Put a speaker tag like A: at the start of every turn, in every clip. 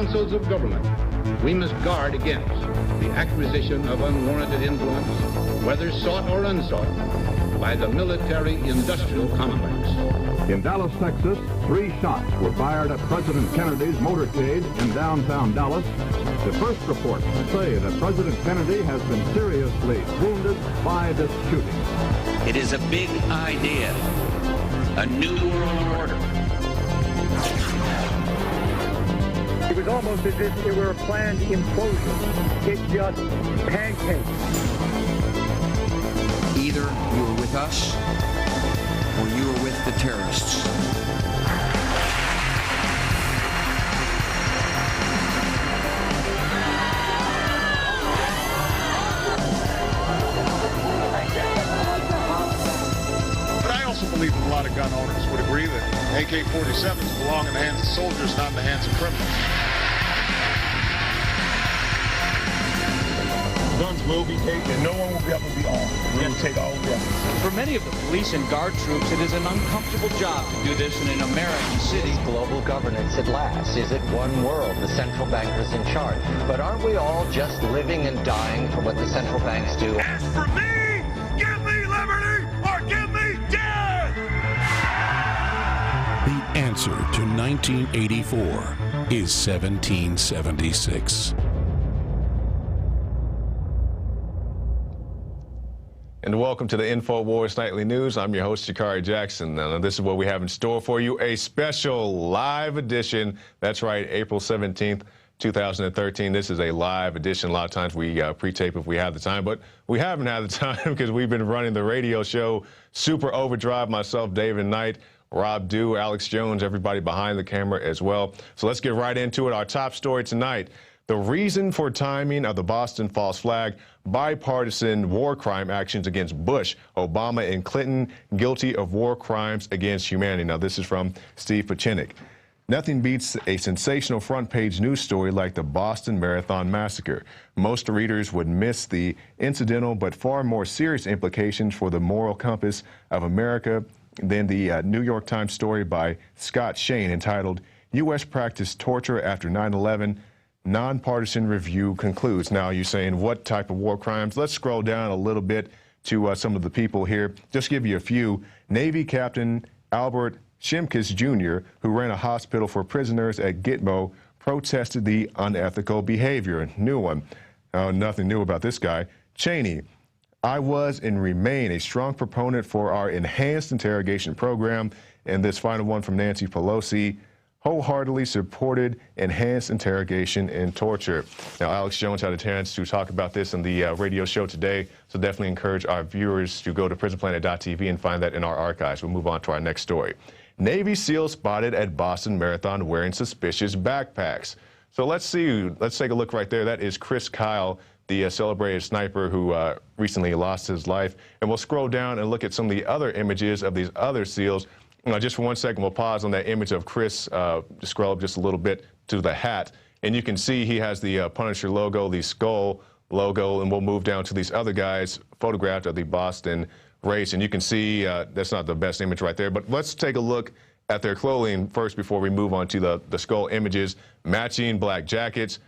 A: councils of government, we must guard against the acquisition of unwarranted influence, whether sought or unsought, by the military-industrial complex.
B: In Dallas, Texas, 3 shots were fired at President Kennedy's motorcade in downtown Dallas. The first reports say that President Kennedy has been seriously wounded by this shooting.
C: It is a big idea, a new world order.
D: It was almost as if it were a planned implosion. It just pancaked.
C: Either you are with us or you are with the terrorists.
E: But I also believe that a lot of gun owners would agree that AK-47s belong in the hands of soldiers, not in the hands of criminals.
F: Guns will be taken, and no one will be able to be armed. We will take all weapons.
G: For many of the police and guard troops, it is an uncomfortable job to do this in an American city.
H: Global governance at last. Is it one world? The central bankers in charge. But aren't we all just living and dying for what the central banks do?
E: As for me, give me liberty or give me death!
I: The answer to 1984 is 1776.
J: And welcome to the INFOWARS Nightly News. I'm your host, Shikari Jackson. This is what we have in store for you, a special live edition. That's right, April 17th, 2013. This is a live edition. A lot of times we pre-tape if we have the time, but we haven't had the time because we've been running the radio show Super Overdrive, myself, David Knight, Rob Dew, Alex Jones, everybody behind the camera as well. So let's get right into it. Our top story tonight: the reason for timing of the Boston false flag, bipartisan war crime actions against Bush, Obama, and Clinton guilty of war crimes against humanity. Now, this is from Steve Pachinik. Nothing beats a sensational front-page news story like the Boston Marathon Massacre. Most readers would miss the incidental but far more serious implications for the moral compass of America than the New York Times story by Scott Shane entitled, U.S. Practiced Torture After 9/11. Nonpartisan review concludes. Now, you're saying what type of war crimes? Let's scroll down a little bit to some of the people here. Just give you a few. Navy Captain Albert Shimkus Jr., who ran a hospital for prisoners at Gitmo, protested the unethical behavior. New one. Nothing new about this guy. Cheney. I was and remain a strong proponent for our enhanced interrogation program. And this final one from Nancy Pelosi. Wholeheartedly supported enhanced interrogation and torture. Now, Alex Jones had a chance to talk about this in the radio show today, so definitely encourage our viewers to go to PrisonPlanet.tv and find that in our archives. We'll move on to our next story. Navy SEALs spotted at Boston Marathon wearing suspicious backpacks. So let's take a look right there. That is Chris Kyle, the celebrated sniper who recently lost his life. And we'll scroll down and look at some of the other images of these other SEALs. Just for 1 second, we'll pause on that image of Chris, scroll up just a little bit to the hat, and you can see he has the Punisher logo, the skull logo, and we'll move down to these other guys photographed at the Boston race, and you can see that's not the best image right there, but let's take a look at their clothing first before we move on to the skull images. Matching black jackets,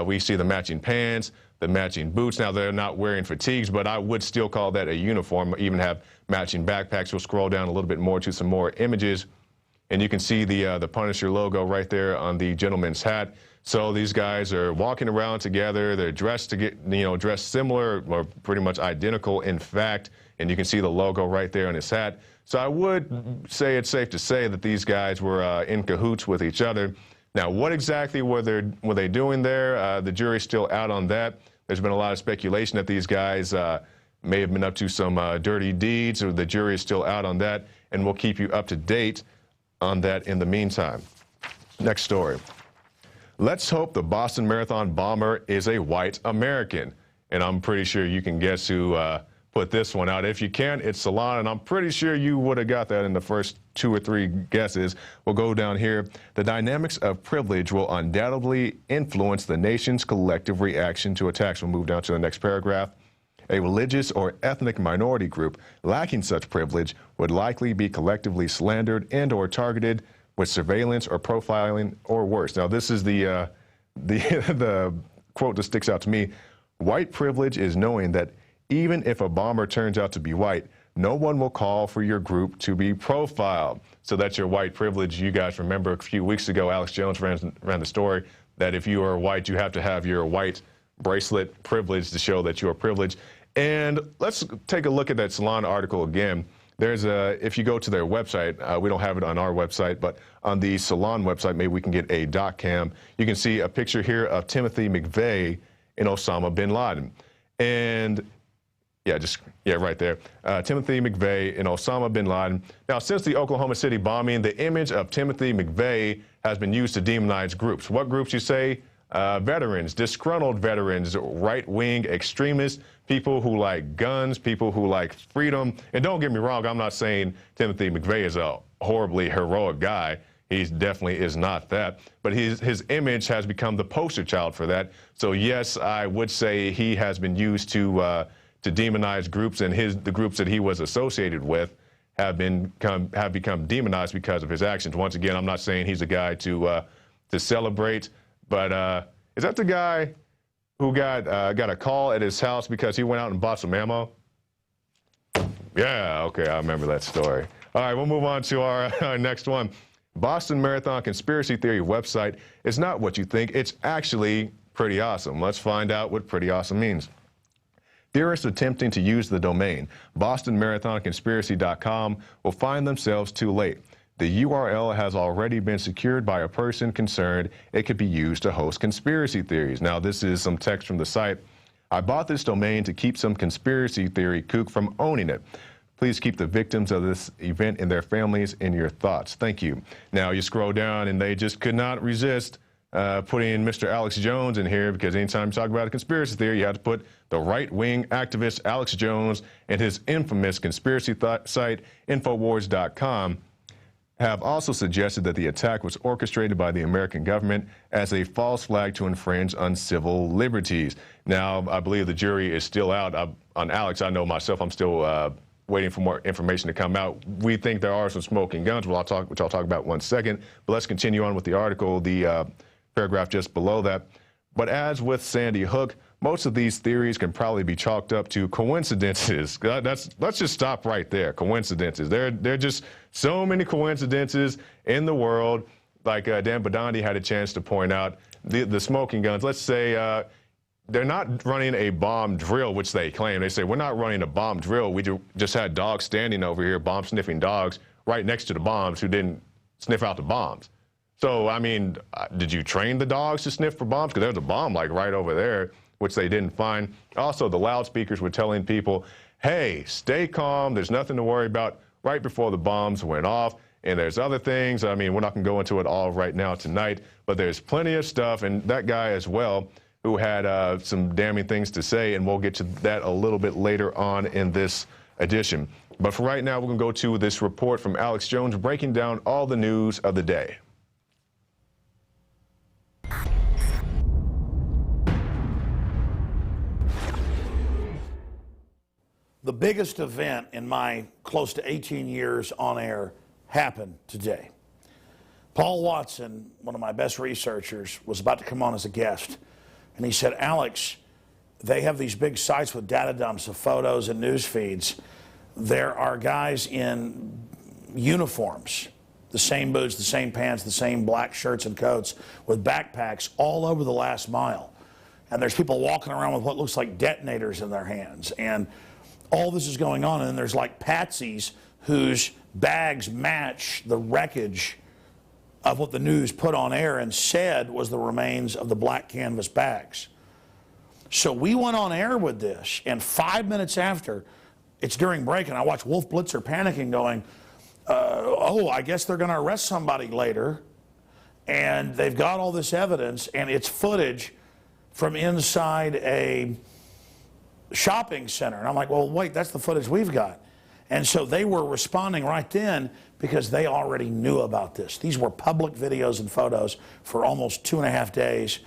J: we see the matching pants, the matching boots. Now, they're not wearing fatigues, but I would still call that a uniform, even have matching backpacks. We'll scroll down a little bit more to some more images, and you can see the Punisher logo right there on the gentleman's hat. So these guys are walking around together. They're dressed dressed similar or pretty much identical, in fact, and you can see the logo right there on his hat. So I would say it's safe to say that these guys were in cahoots with each other. Now, what exactly were they doing there? The jury's still out on that. There's been a lot of speculation that these guys may have been up to some dirty deeds, or the jury is still out on that, and we'll keep you up to date on that in the meantime. Next story. Let's hope the Boston Marathon bomber is a white American. And I'm pretty sure you can guess who put this one out. If you can, it's Salon, and I'm pretty sure you would have got that in the first 2 or 3 guesses. We'll go down here. The dynamics of privilege will undoubtedly influence the nation's collective reaction to attacks. We'll move down to the next paragraph. A religious or ethnic minority group lacking such privilege would likely be collectively slandered and or targeted with surveillance or profiling or worse. Now, this is the the quote that sticks out to me, white privilege is knowing that even if a bomber turns out to be white, no one will call for your group to be profiled. So that's your white privilege. You guys remember a few weeks ago, Alex Jones ran the story that if you are white, you have to have your white bracelet privilege to show that you are privileged. And let's take a look at that Salon article again. There's if you go to their website, we don't have it on our website, but on the Salon website, maybe we can get a doc cam. You can see a picture here of Timothy McVeigh and Osama bin Laden. And yeah, right there. Timothy McVeigh and Osama bin Laden. Now, since the Oklahoma City bombing, the image of Timothy McVeigh has been used to demonize groups. What groups, you say? Veterans, disgruntled veterans, right-wing extremists, people who like guns, people who like freedom. And don't get me wrong, I'm not saying Timothy McVeigh is a horribly heroic guy. He definitely is not that. But his image has become the poster child for that. So yes, I would say he has been used to demonize groups, and the groups that he was associated with have become demonized because of his actions. Once again, I'm not saying he's a guy to celebrate, but is that the guy who got a call at his house because he went out and bought some ammo? Yeah, okay, I remember that story. All right, we'll move on to our next one. Boston Marathon Conspiracy Theory website is not what you think. It's actually pretty awesome. Let's find out what pretty awesome means. Theorists attempting to use the domain BostonMarathonConspiracy.com will find themselves too late. The URL has already been secured by a person concerned it could be used to host conspiracy theories. Now, this is some text from the site. I bought this domain to keep some conspiracy theory kook from owning it. Please keep the victims of this event and their families in your thoughts. Thank you. Now, you scroll down, and they just could not resist putting Mr. Alex Jones in here, because anytime you talk about a conspiracy theory, you have to put the right-wing activist Alex Jones and his infamous conspiracy site, INFOWARS.com, have also suggested that the attack was orchestrated by the American government as a false flag to infringe on civil liberties. Now, I believe the jury is still out on Alex. I know myself, I'm still waiting for more information to come out. We think there are some smoking guns, which I'll talk about in 1 second. But let's continue on with the article, the paragraph just below that. But as with Sandy Hook, most of these theories can probably be chalked up to coincidences. Let's just stop right there. Coincidences. There are just so many coincidences in the world. Like Dan Badandi had a chance to point out, the smoking guns. Let's say they're not running a bomb drill, which they claim. They say, we're not running a bomb drill. We just had dogs standing over here, bomb-sniffing dogs, right next to the bombs who didn't sniff out the bombs. So, I mean, did you train the dogs to sniff for bombs? Because there's a bomb, like, right over there, which they didn't find. Also, the loudspeakers were telling people, hey, stay calm. There's nothing to worry about, right before the bombs went off. And there's other things. I mean, we're not going to go into it all right now tonight, but there's plenty of stuff. And that guy as well, who had some damning things to say, and we'll get to that a little bit later on in this edition. But for right now, we're going to go to this report from Alex Jones breaking down all the news of the day.
K: The biggest event in my close to 18 years on air happened today. Paul Watson, one of my best researchers, was about to come on as a guest. And he said, Alex, they have these big sites with data dumps of photos and news feeds. There are guys in uniforms, the same boots, the same pants, the same black shirts and coats, with backpacks all over the last mile. And there's people walking around with what looks like detonators in their hands. And all this is going on. And then there's like patsies whose bags match the wreckage of what the news put on air and said was the remains of the black canvas bags. So we went on air with this, and 5 minutes after, it's during break, and I watch Wolf Blitzer panicking, going, oh, I guess they're going to arrest somebody later, and they've got all this evidence, and it's footage from inside a shopping center. And I'm like, well, wait, that's the footage we've got. And so they were responding right then because they already knew about this. These were public videos and photos for almost 2.5 days,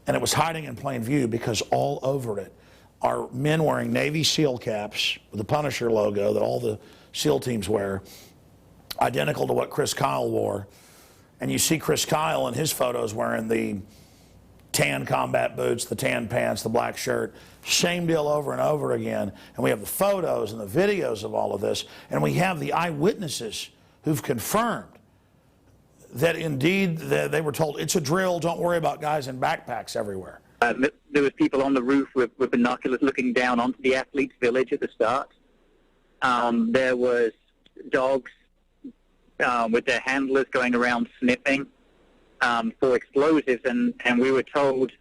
K: and it was hiding in plain view because all over it are men wearing Navy SEAL caps with the Punisher logo that all the SEAL teams wear, identical to what Chris Kyle wore. And you see Chris Kyle in his photos wearing the tan combat boots, the tan pants, the black shirt. Same deal over and over again. And we have the photos and the videos of all of this. And we have the eyewitnesses who've confirmed that indeed they were told, it's a drill, don't worry about guys in backpacks everywhere.
L: There was people on the roof with binoculars looking down onto the athletes' village at the start. There was dogs with their handlers going around sniffing for explosives, and we were told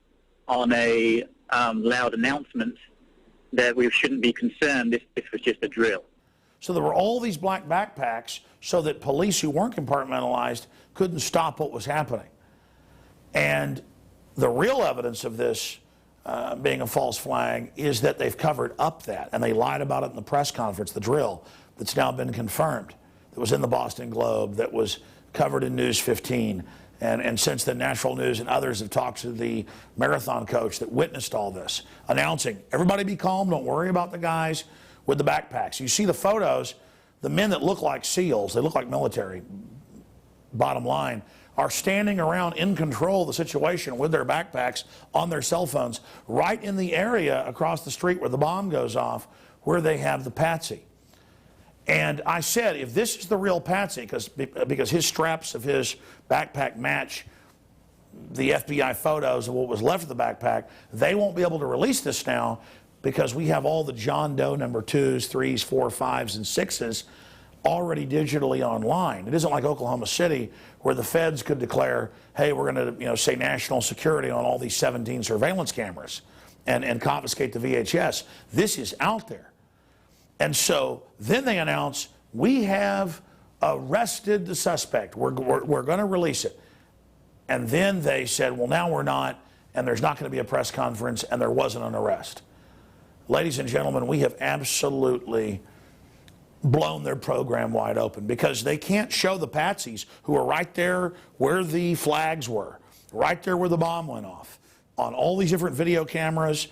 L: on a loud announcement that we shouldn't be concerned, this was just a drill.
K: So there were all these black backpacks so that police who weren't compartmentalized couldn't stop what was happening. And the real evidence of this being a false flag is that they've covered up that, and they lied about it in the press conference, the drill that's now been confirmed, that was in the Boston Globe, that was covered in News 15, and since then National News and others have talked to the marathon coach that witnessed all this, announcing, everybody be calm, don't worry about the guys with the backpacks. You see the photos, the men that look like SEALs, they look like military, bottom line, are standing around in control of the situation with their backpacks on their cell phones right in the area across the street where the bomb goes off, where they have the patsy. And I said, if this is the real patsy, because his straps of his backpack match the FBI photos of what was left of the backpack, they won't be able to release this now because we have all the John Doe number 2s, 3s, 4, 5s, and 6s already digitally online. It isn't like Oklahoma City where the feds could declare, hey, we're going to say national security on all these 17 surveillance cameras and confiscate the VHS. This is out there. And so then they announce, we have arrested the suspect. We're going to release it. And then they said, well, now we're not, and there's not going to be a press conference, and there wasn't an arrest. Ladies and gentlemen, we have absolutely blown their program wide open because they can't show the patsies who are right there where the flags were, right there where the bomb went off, on all these different video cameras,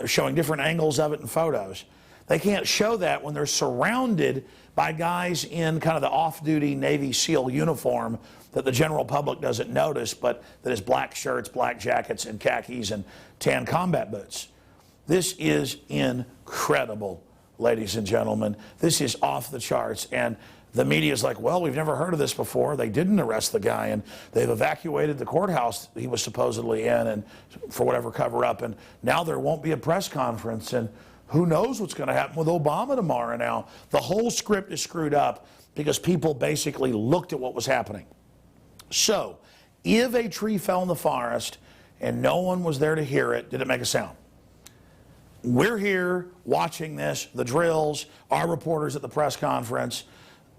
K: showing different angles of it and photos. They can't show that when they're surrounded by guys in kind of the off-duty Navy SEAL uniform that the general public doesn't notice, but that is black shirts, black jackets, and khakis and tan combat boots. This is incredible, ladies and gentlemen. This is off the charts. And the media is like, well, we've never heard of this before. They didn't arrest the guy, and they've evacuated the courthouse he was supposedly in and for whatever cover-up. And now there won't be a press conference. And who knows what's going to happen with Obama tomorrow now. The whole script is screwed up because people basically looked at what was happening. So, if a tree fell in the forest and no one was there to hear it, did it make a sound? We're here watching this, the drills, our reporters at the press conference.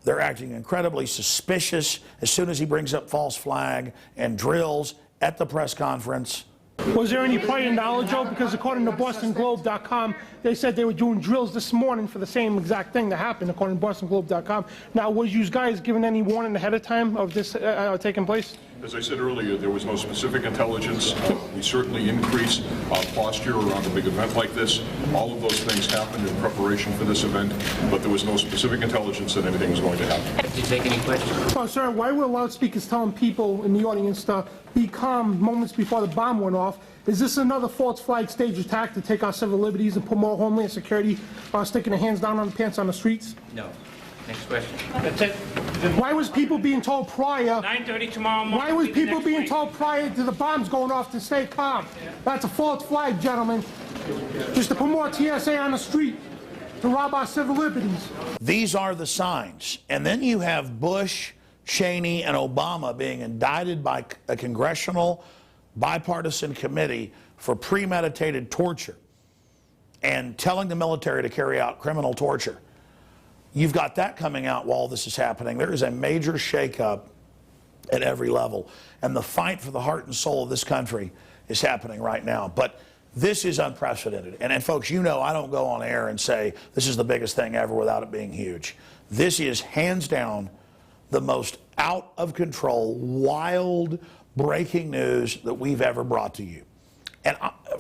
K: They're acting incredibly suspicious as soon as he brings up false flag and drills at the press conference.
M: Was there any prior knowledge, Joe? Because according to BostonGlobe.com, they said they were doing drills this morning for the same exact thing that happened, according to BostonGlobe.com. Now, was you guys given any warning ahead of time of this taking place?
N: As I said earlier, there was no specific intelligence. We certainly increase our posture around a big event like this. All of those things happened in preparation for this event, but there was no specific intelligence that anything was going to happen.
C: Do you take any questions?
M: Oh, sir, why were loudspeakers telling people in the audience to be calm moments before the bomb went off? Is this another false flag stage attack to take our civil liberties and put more Homeland Security sticking their hands down on the pants on the streets?
C: No. Next question.
M: That's it. Why was people being told prior?
O: 9:30 tomorrow morning.
M: Why was people being told prior to the bombs going off to stay calm? That's a false flag, gentlemen. Just to put more TSA on the street to rob our civil liberties.
K: These are the signs. And then you have Bush, Cheney, and Obama being indicted by a congressional bipartisan committee for premeditated torture and telling the military to carry out criminal torture. You've got that coming out while this is happening. There is a major shakeup at every level. And the fight for the heart and soul of this country is happening right now. But this is unprecedented. And folks, you know I don't go on air and say this is the biggest thing ever without it being huge. This is hands down the most out of control, wild, breaking news that we've ever brought to you. And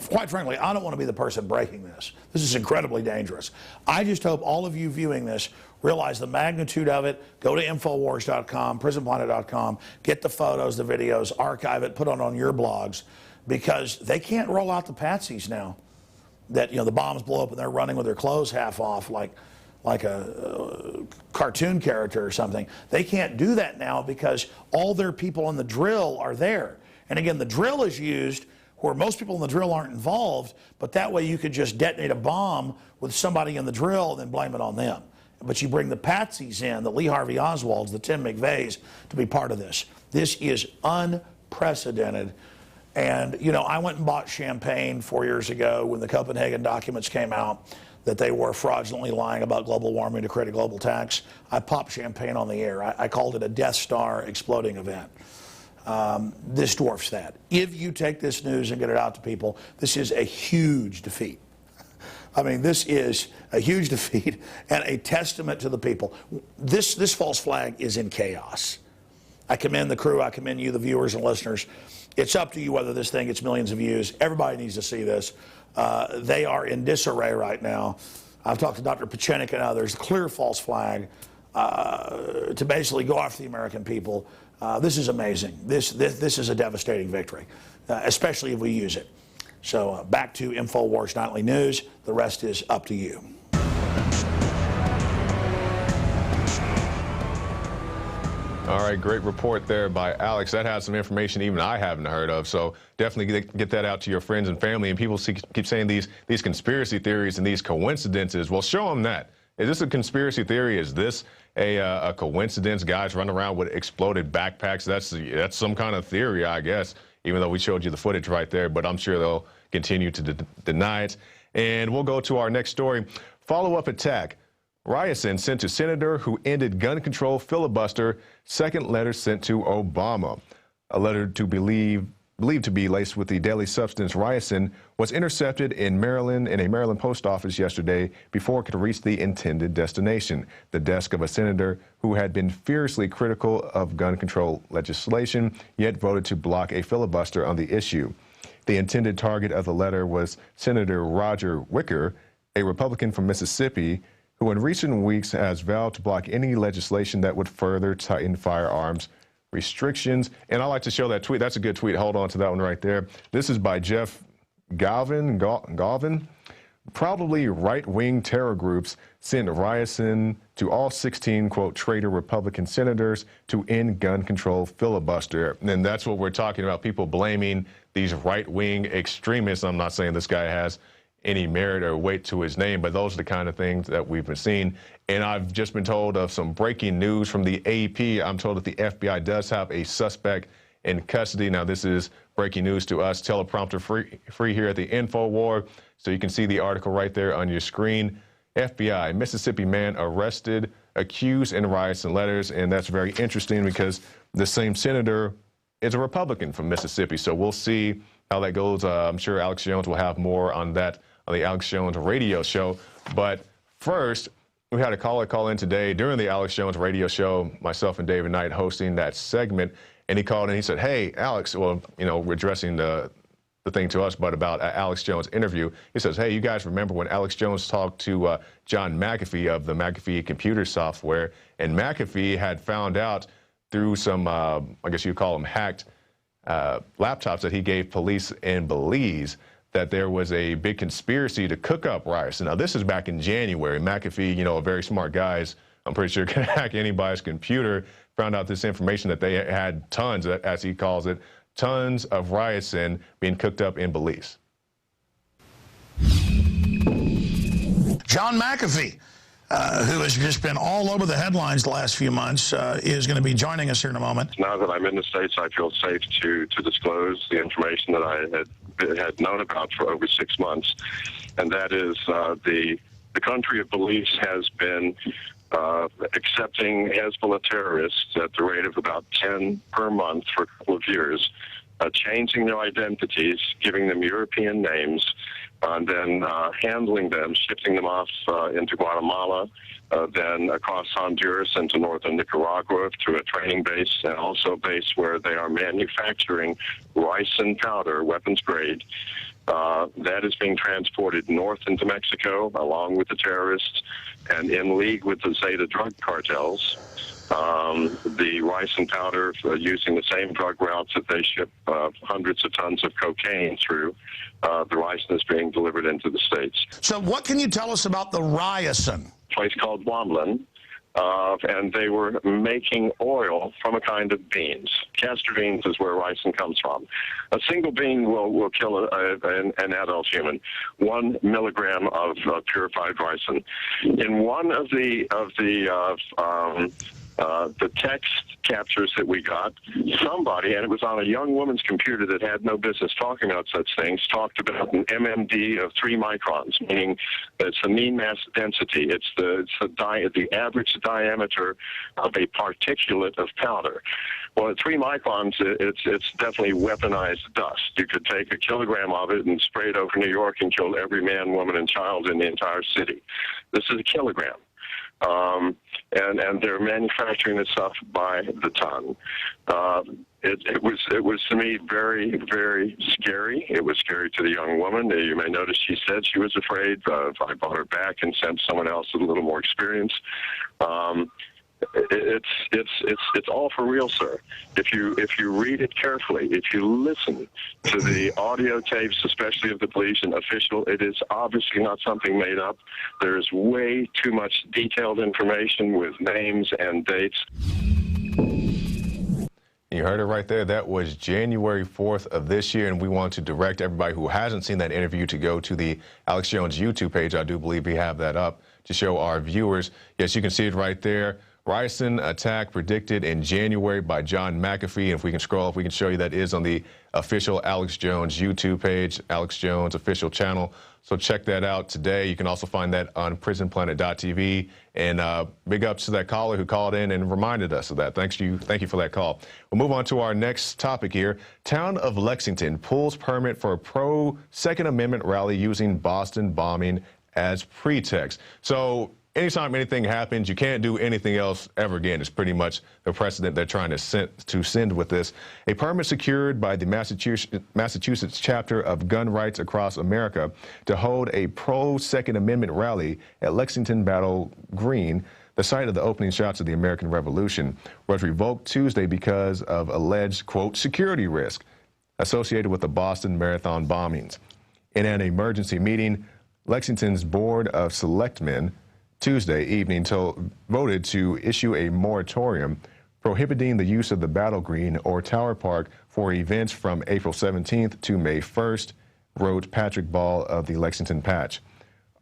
K: quite frankly, I don't want to be the person breaking this. This is incredibly dangerous. I just hope all of you viewing this realize the magnitude of it. Go to INFOWARS.com, PRISONPLANET.com, get the photos, the videos, archive it, put it on your blogs. because they can't roll out the patsies now. That, you know, the bombs blow up and they're running with their clothes half off like a cartoon character or something. They can't do that now because all their people in the drill are there. And again, the drill is used where most people in the drill aren't involved, but that way you could just detonate a bomb with somebody in the drill and then blame it on them. But you bring the patsies in, the Lee Harvey Oswalds, the Tim McVeighs, to be part of this. This is unprecedented. And, you know, I went and bought champagne 4 years ago when the Copenhagen documents came out that they were fraudulently lying about global warming to create a global tax. I popped champagne on the air. I called it a Death Star exploding event. This dwarfs that. If you take this news and get it out to people, this is a huge defeat. I mean, this is a huge defeat and a testament to the people. This false flag is in chaos. I commend the crew. I commend you, the viewers and listeners. It's up to you whether this thing gets millions of views. Everybody needs to see this. They are in disarray right now. I've talked to Dr. Pachenik and others. Clear false flag to basically go after the American people. This is amazing. This is a devastating victory, especially if we use it. So back to InfoWars Nightly News. The rest is up to you.
J: All right, great report there by Alex. That has some information even I haven't heard of, so definitely get that out to your friends and family. And people keep saying these conspiracy theories and these coincidences. Well, show them that. Is this a conspiracy theory? Is this a coincidence? Guys running around with exploded backpacks. That's some kind of theory, I guess, even though we showed you the footage right there. But I'm sure they'll continue to deny it. And we'll go to our next story. Follow-up attack. Ryerson sent to senator who ended gun control filibuster. Second letter sent to Obama. A letter believed to be laced with the deadly substance Ryerson was intercepted in Maryland in a Maryland post office yesterday before it could reach the intended destination, the desk of a senator who had been fiercely critical of gun control legislation, yet voted to block a filibuster on the issue. The intended target of the letter was Senator Roger Wicker, a Republican from Mississippi, who in recent weeks has vowed to block any legislation that would further tighten firearms restrictions. And I like to show that tweet. That's a good tweet. Hold on to that one right there. This is by Jeff Galvin. Probably right-wing terror groups sent Ryerson to all 16, quote, traitor Republican senators to end gun control filibuster. And that's what we're talking about, people blaming these right-wing extremists. I'm not saying this guy has any merit or weight to his name, but those are the kind of things that we've been seeing. And I've just been told of some breaking news from the AP. I'm told that the FBI does have a suspect in custody. Now, this is breaking news to us, teleprompter free here at the InfoWars. So you can see the article right there on your screen. FBI, Mississippi man arrested, accused in riots and letters. And that's very interesting because the same senator is a Republican from Mississippi. So we'll see how that goes. I'm sure Alex Jones will have more on that on the Alex Jones radio show. But first, we had a caller call in today during the Alex Jones radio show, myself and David Knight hosting that segment. And he called and he said, hey, Alex, well, you know, we're addressing the thing to us, but about Alex Jones' interview. He says, hey, you guys remember when Alex Jones talked to John McAfee of the McAfee computer software, and McAfee had found out through some, I guess you'd call them hacked laptops that he gave police in Belize, that there was a big conspiracy to cook up Ryerson. Now, this is back in January. McAfee, you know, a very smart guy, I'm pretty sure can hack anybody's computer, found out this information that they had tons, as he calls it, tons of Ryerson being cooked up in Belize.
K: John McAfee, who has just been all over the headlines the last few months, is going to be joining us here in a moment.
O: Now that I'm in the States, I feel safe to disclose the information that I had known about for over 6 months, and that is the country of Belize has been accepting Hezbollah terrorists at the rate of about 10 per month for a couple of years, changing their identities, giving them European names, and then handling them, shipping them off into Guatemala, then across Honduras into northern Nicaragua to a training base, and also a base where they are manufacturing ricin powder, weapons grade. That is being transported north into Mexico, along with the terrorists, and in league with the Zeta drug cartels. The ricin powder, using the same drug routes that they ship hundreds of tons of cocaine through, the ricin is being delivered into the States.
K: So what can you tell us about the ricin?
O: A place called Wamblin, and they were making oil from a kind of beans. Castor beans is where ricin comes from. A single bean will kill an adult human. 1 milligram of purified ricin. In one of the text captures that we got, somebody, and it was on a young woman's computer that had no business talking about such things, talked about an MMD of 3 microns, meaning it's the mean mass density. It's the average diameter of a particulate of powder. Well, at 3 microns, it's definitely weaponized dust. You could take a kilogram of it and spray it over New York and kill every man, woman, and child in the entire city. This is a kilogram. And they're manufacturing this stuff by the ton. It was to me very, very scary. It was scary to the young woman. You may notice she said she was afraid. I brought her back and sent someone else with a little more experience. It's all for real, sir. If you read it carefully, if you listen to the audio tapes, especially of the police and official, it is obviously not something made up. There is way too much detailed information with names and dates.
J: You heard it right there. That was January 4th of this year, and we want to direct everybody who hasn't seen that interview to go to the Alex Jones YouTube page. I do believe we have that up to show our viewers. Yes, you can see it right there. Ricin attack predicted in January by John McAfee. And if we can scroll up, we can show you that is on the official Alex Jones YouTube page, Alex Jones official channel. So check that out today. You can also find that on PrisonPlanet.tv. And big ups to that caller who called in and reminded us of that. Thank you for that call. We'll move on to our next topic here. Town of Lexington pulls permit for a pro-Second Amendment rally using Boston bombing as pretext. So anytime anything happens, you can't do anything else ever again. It's pretty much the precedent they're trying to send with this. A permit secured by the Massachusetts chapter of Gun Rights Across America to hold a pro-Second Amendment rally at Lexington Battle Green, the site of the opening shots of the American Revolution, was revoked Tuesday because of alleged, quote, security risk associated with the Boston Marathon bombings. In an emergency meeting, Lexington's Board of Selectmen Tuesday evening voted to issue a moratorium prohibiting the use of the Battle Green or Tower Park for events from April 17th to May 1st, wrote Patrick Ball of the Lexington Patch.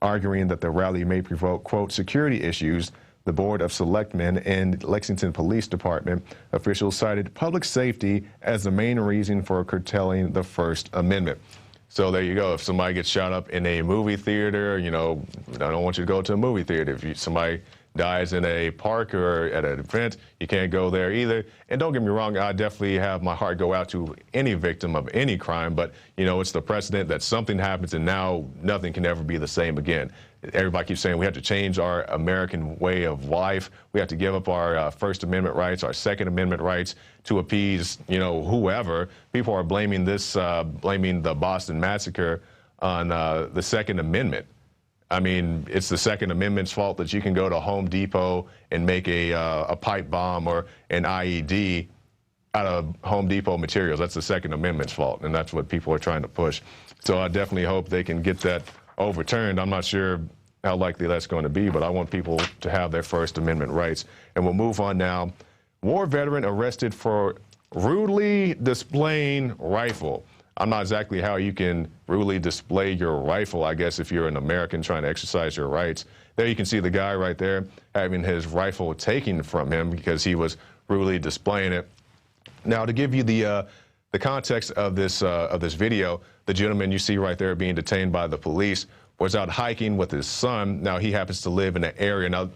J: Arguing that the rally may provoke, quote, security issues, the Board of Selectmen and Lexington Police Department officials cited public safety as the main reason for curtailing the First Amendment. So there you go. If somebody gets shot up in a movie theater, you know, I don't want you to go to a movie theater. If somebody dies in a park or at an event, you can't go there either. And don't get me wrong, I definitely have my heart go out to any victim of any crime, but, you know, it's the precedent that something happens and now nothing can ever be the same again. Everybody keeps saying we have to change our American way of life. We have to give up our First Amendment rights, our Second Amendment rights to appease, you know, whoever. People are blaming this, blaming the Boston Massacre on the Second Amendment. I mean, it's the Second Amendment's fault that you can go to Home Depot and make a pipe bomb or an IED out of Home Depot materials. That's the Second Amendment's fault, and that's what people are trying to push. So I definitely hope they can get that overturned. I'm not sure how likely that's going to be, but I want people to have their First Amendment rights. And we'll move on now. War veteran arrested for rudely displaying rifle. I'm not exactly how you can rudely display your rifle, I guess, if you're an American trying to exercise your rights. There you can see the guy right there having his rifle taken from him because he was rudely displaying it. Now, to give you the context of this video, the gentleman you see right there being detained by the police was out hiking with his son. Now, he happens to live in an area. Now,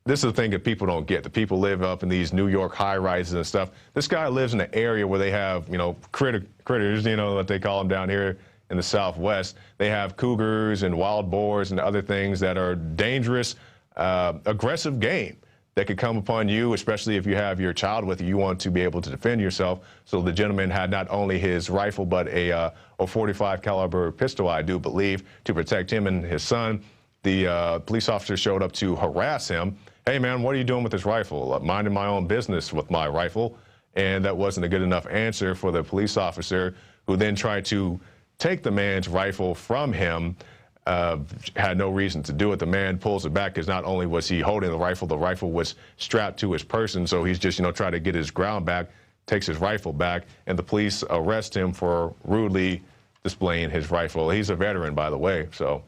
J: this is the thing that people don't get. The people live up in these New York high-rises and stuff. This guy lives in an area where they have, you know, critters, you know, what they call them down here in the Southwest. They have cougars and wild boars and other things that are dangerous, aggressive game that could come upon you, especially if you have your child with you. You want to be able to defend yourself. So the gentleman had not only his rifle, but a .45 caliber pistol, I do believe, to protect him and his son. The police officer showed up to harass him, hey, man, what are you doing with this rifle? Minding my own business with my rifle. And that wasn't a good enough answer for the police officer, who then tried to take the man's rifle from him. Had no reason to do it. The man pulls it back because not only was he holding the rifle was strapped to his person. So he's just, trying to get his ground back, takes his rifle back, and the police arrest him for rudely displaying his rifle. He's a veteran, by the way. So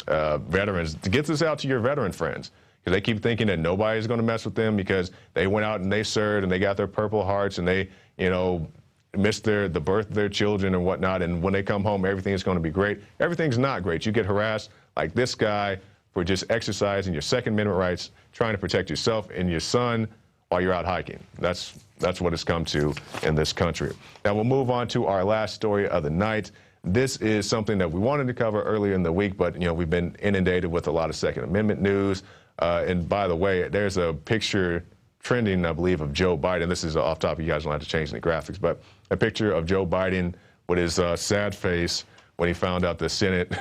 J: veterans, get this out to your veteran friends, because they keep thinking that nobody's going to mess with them because they went out and they served and they got their Purple Hearts and they, missed the birth of their children and whatnot, and when they come home, everything is going to be great. Everything's not great. You get harassed like this guy for just exercising your Second Amendment rights, trying to protect yourself and your son while you're out hiking. That's what it's come to in this country. Now we'll move on to our last story of the night. This is something that we wanted to cover earlier in the week, but we've been inundated with a lot of Second Amendment news. And by the way, there's a picture trending, I believe, of Joe Biden. This is off topic. You guys don't have to change any graphics, but a picture of Joe Biden with his sad face when he found out the Senate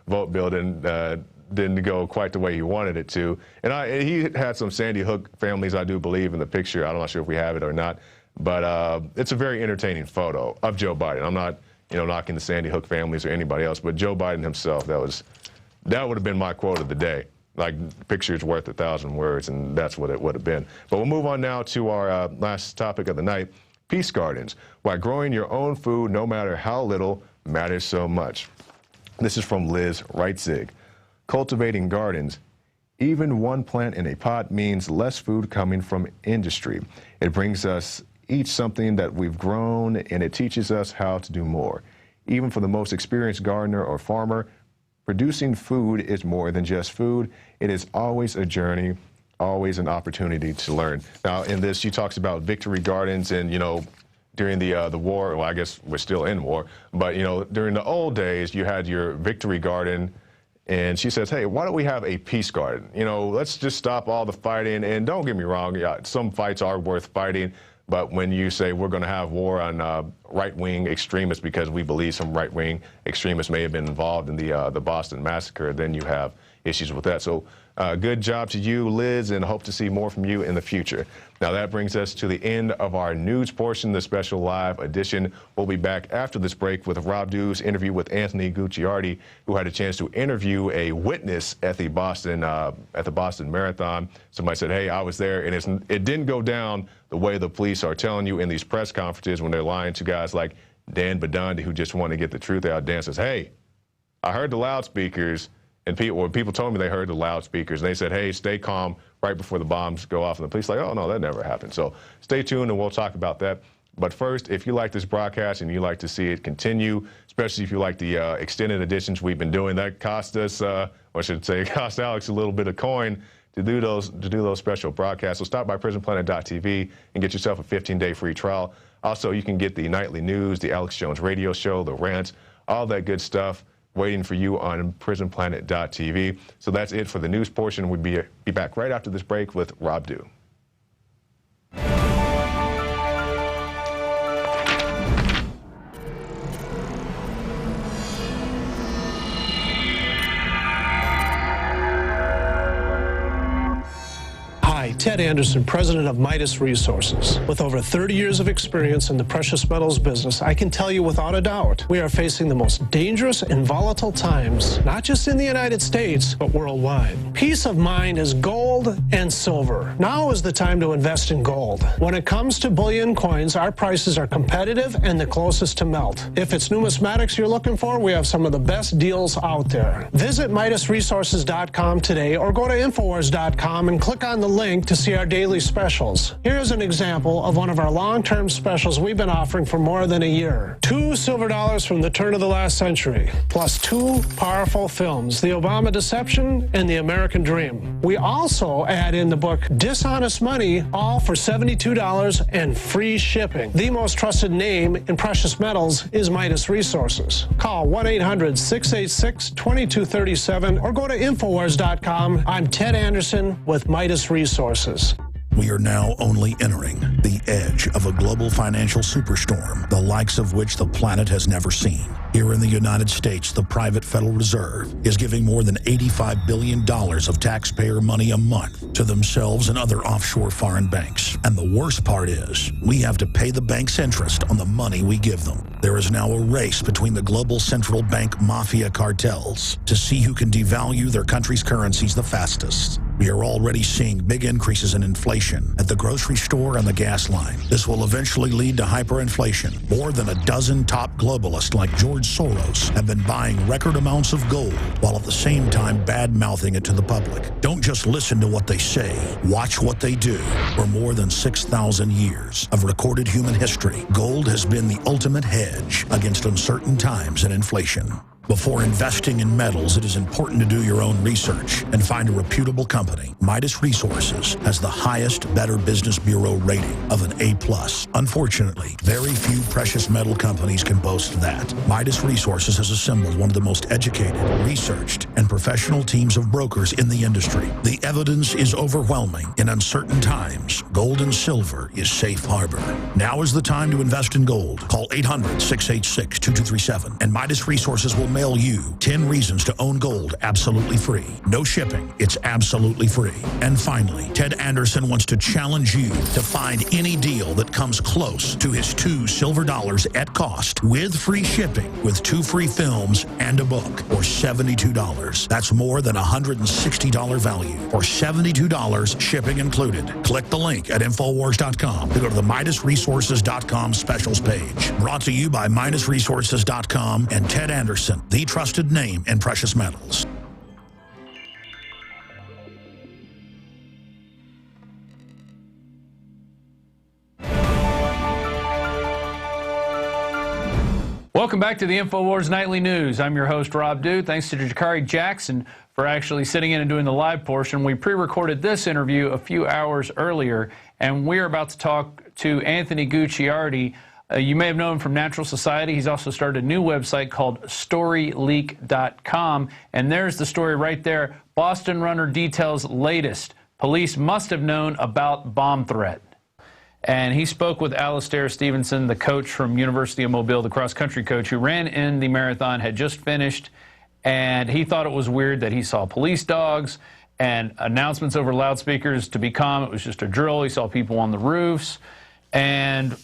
J: vote bill didn't go quite the way he wanted it to. And he had some Sandy Hook families, I do believe, in the picture. I'm not sure if we have it or not, but it's a very entertaining photo of Joe Biden. I'm not, knocking the Sandy Hook families or anybody else, but Joe Biden himself, that would have been my quote of the day. Like, picture's worth 1,000 words, and that's what it would have been. But we'll move on now to our last topic of the night, peace gardens. Why growing your own food, no matter how little, matters so much. This is from Liz Reitzig. Cultivating gardens. Even one plant in a pot means less food coming from industry. It brings us each something that we've grown, and it teaches us how to do more. Even for the most experienced gardener or farmer, producing food is more than just food. It is always a journey, always an opportunity to learn. Now, in this, she talks about victory gardens and, during the war, well, I guess we're still in war, but, during the old days, you had your victory garden, and she says, hey, why don't we have a peace garden? Let's just stop all the fighting, and don't get me wrong, some fights are worth fighting, but when you say we're going to have war on right-wing extremists because we believe some right-wing extremists may have been involved in the Boston massacre, then you have issues with that. So good job to you, Liz, and hope to see more from you in the future. Now that brings us to the end of our news portion, the special live edition. We'll be back after this break with Rob Dew's interview with Anthony Gucciardi, who had a chance to interview a witness at the Boston Marathon. Somebody said, hey, I was there, and it didn't go down the way the police are telling you in these press conferences when they're lying to guys like Dan Badandi, who just want to get the truth out. Dan says, hey, I heard the loudspeakers. And people told me they heard the loudspeakers, and they said, hey, stay calm right before the bombs go off. And the police like, oh, no, that never happened. So stay tuned, and we'll talk about that. But first, if you like this broadcast and you like to see it continue, especially if you like the extended editions we've been doing, that cost us, or I should say, cost Alex a little bit of coin to do those special broadcasts. So stop by PrisonPlanet.tv and get yourself a 15-day free trial. Also, you can get the nightly news, the Alex Jones radio show, the rants, all that good stuff waiting for you on PrisonPlanet.tv. So that's it for the news portion. We'll be back right after this break with Rob Dew.
P: Ted Anderson, president of Midas Resources. With over 30 years of experience in the precious metals business, I can tell you without a doubt, we are facing the most dangerous and volatile times, not just in the United States, but worldwide. Peace of mind is gold and silver. Now is the time to invest in gold. When it comes to bullion coins, our prices are competitive and the closest to melt. If it's numismatics you're looking for, we have some of the best deals out there. Visit MidasResources.com today or go to INFOWARS.com and click on the link to see our daily specials. Here's an example of one of our long-term specials we've been offering for more than a year. 2 silver dollars from the turn of the last century, plus 2 powerful films, The Obama Deception and The American Dream. We also add in the book Dishonest Money, all for $72 and free shipping. The most trusted name in precious metals is Midas Resources. Call 1-800-686-2237 or go to INFOWARS.com. I'm Ted Anderson with Midas Resources.
Q: We are now only entering the edge of a global financial superstorm, the likes of which the planet has never seen. Here in the United States, the private Federal Reserve is giving more than $85 billion of taxpayer money a month to themselves and other offshore foreign banks. And the worst part is, we have to pay the bank's interest on the money we give them. There is now a race between the global central bank mafia cartels to see who can devalue their country's currencies the fastest. We are already seeing big increases in inflation at the grocery store and the gas line. This will eventually lead to hyperinflation. More than a dozen top globalists like George Soros have been buying record amounts of gold while at the same time bad-mouthing it to the public. Don't just listen to what they say. Watch what they do. For more than 6,000 years of recorded human history, gold has been the ultimate hedge against uncertain times and inflation. Before investing in metals, it is important to do your own research and find a reputable company. Midas Resources has the highest Better Business Bureau rating of an A+. Unfortunately, very few precious metal companies can boast that. Midas Resources has assembled one of the most educated, researched, and professional teams of brokers in the industry. The evidence is overwhelming. In uncertain times, gold and silver is safe harbor. Now is the time to invest in gold. Call 800-686-2237 and Midas Resources will mail you 10 reasons to own gold absolutely free. No shipping. It's absolutely free. And finally, Ted Anderson wants to challenge you to find any deal that comes close to his 2 silver dollars at cost with free shipping with 2 free films and a book for $72. That's more than $160 value for $72 shipping included. Click the link at INFOWARS.com to go to the MidasResources.com specials page. Brought to you by MidasResources.com and Ted Anderson, the trusted name in precious metals.
R: Welcome back to the InfoWars Nightly News. I'm your host, Rob Dew. Thanks to Jakari Jackson for actually sitting in and doing the live portion. We pre-recorded this interview a few hours earlier, and we're about to talk to Anthony Gucciardi. You may have known him from Natural Society. He's also started a new website called StoryLeak.com. And there's the story right there. Boston runner details latest. Police must have known about bomb threat. And he spoke with Alastair Stevenson, the coach from University of Mobile, the cross-country coach who ran in the marathon, had just finished. And he thought it was weird that he saw police dogs and announcements over loudspeakers to be calm. It was just a drill. He saw people on the roofs. And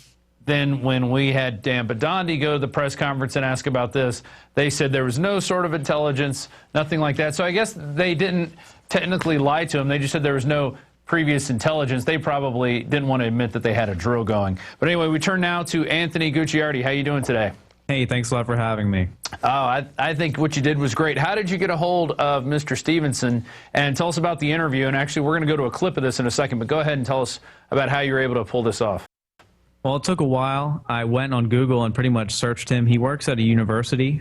R: then when we had Dan Badandi go to the press conference and ask about this, they said there was no sort of intelligence, nothing like that. So I guess they didn't technically lie to him. They just said there was no previous intelligence. They probably didn't want to admit that they had a drill going. But anyway, we turn now to Anthony Gucciardi. How you doing today?
S: Hey, thanks a lot for having me.
R: Oh, I think what you did was great. How did you get a hold of Mr. Stevenson? And tell us about the interview. And actually, we're going to go to a clip of this in a second, but go ahead and tell us about how you were able to pull this off.
S: Well, it took a while. I went on Google and pretty much searched him. He works at a University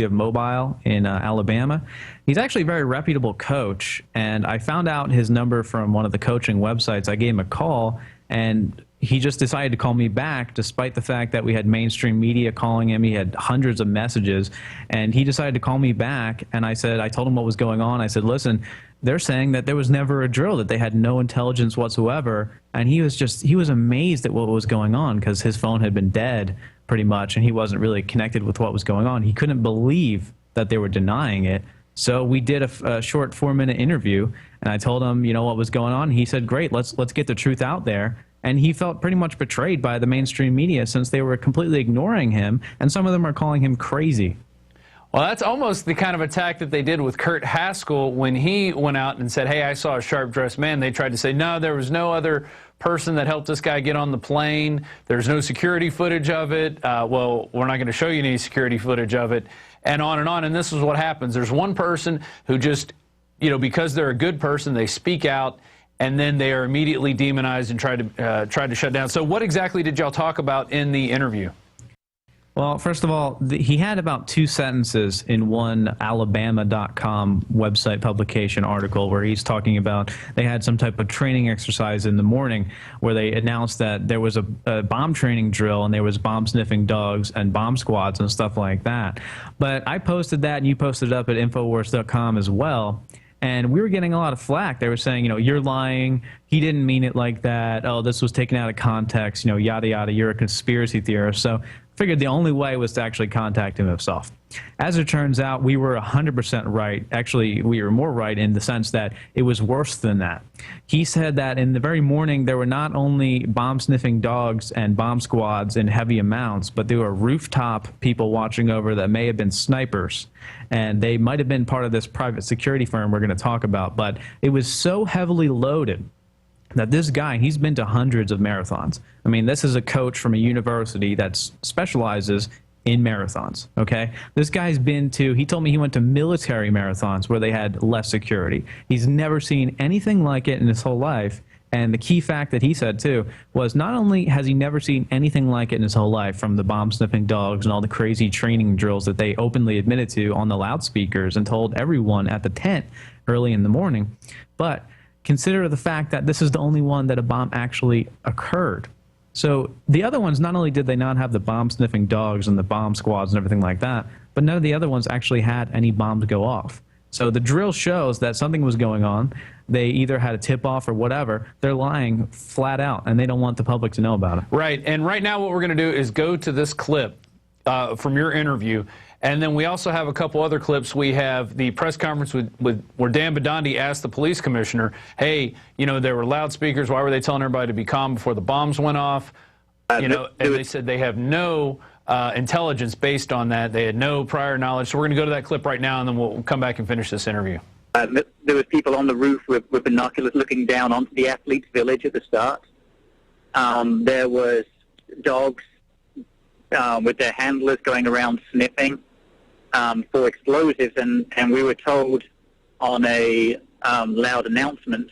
S: of Mobile in Alabama. He's actually a very reputable coach, and I found out his number from one of the coaching websites. I gave him a call, and he just decided to call me back despite the fact that we had mainstream media calling him. He had hundreds of messages, and he decided to call me back, and I told him what was going on. I said, listen, they're saying that there was never a drill, that they had no intelligence whatsoever. And he was amazed at what was going on because his phone had been dead pretty much, and he wasn't really connected with what was going on. He couldn't believe that they were denying it. So we did a short 4-minute interview, and I told him, you know, what was going on. He said, great, let's get the truth out there. And he felt pretty much betrayed by the mainstream media since they were completely ignoring him, and some of them are calling him crazy.
R: Well, that's almost the kind of attack that they did with Kurt Haskell when he went out and said, hey, I saw a sharp-dressed man. They tried to say, no, there was no other person that helped this guy get on the plane. There's no security footage of it. Well, we're not going to show you any security footage of it, and on. And this is what happens. There's one person who just, you know, because they're a good person, they speak out, and then they are immediately demonized and tried to shut down. So what exactly did y'all talk about in the interview?
S: Well, first of all, he had about 2 sentences in one Alabama.com website publication article where he's talking about they had some type of training exercise in the morning where they announced that there was a bomb training drill and there was bomb sniffing dogs and bomb squads and stuff like that. But I posted that and you posted it up at Infowars.com as well. And we were getting a lot of flack. They were saying, you know, you're lying. He didn't mean it like that. Oh, this was taken out of context. You know, yada, yada. You're a conspiracy theorist. So I figured the only way was to actually contact him himself. As it turns out, we were 100% right. Actually, we were more right in the sense that it was worse than that. He said that in the very morning, there were not only bomb-sniffing dogs and bomb squads in heavy amounts, but there were rooftop people watching over that may have been snipers. And they might have been part of this private security firm we're going to talk about. But it was so heavily loaded that this guy, he's been to hundreds of marathons. I mean, this is a coach from a university that specializes in marathons, okay? This guy's been to, he told me he went to military marathons where they had less security. He's never seen anything like it in his whole life. And the key fact that he said, too, was not only has he never seen anything like it in his whole life, from the bomb-sniffing dogs and all the crazy training drills that they openly admitted to on the loudspeakers and told everyone at the tent early in the morning, but consider the fact that this is the only one that a bomb actually occurred. So the other ones, not only did they not have the bomb-sniffing dogs and the bomb squads and everything like that, but none of the other ones actually had any bombs go off. So the drill shows that something was going on. They either had a tip-off or whatever. They're lying flat out, and they don't want the public to know about it.
R: Right, and right now what we're going to do is go to this clip from your interview, and then we also have a couple other clips. We have the press conference where Dan Bidandi asked the police commissioner, hey, you know, there were loudspeakers. Why were they telling everybody to be calm before the bombs went off? You know, and they said they have no intelligence based on that. They had no prior knowledge. So we're going to go to that clip right now, and then we'll come back and finish this interview.
L: There was people on the roof with binoculars looking down onto the athletes' village at the start. There was dogs with their handlers going around sniffing for explosives, and we were told on a loud announcement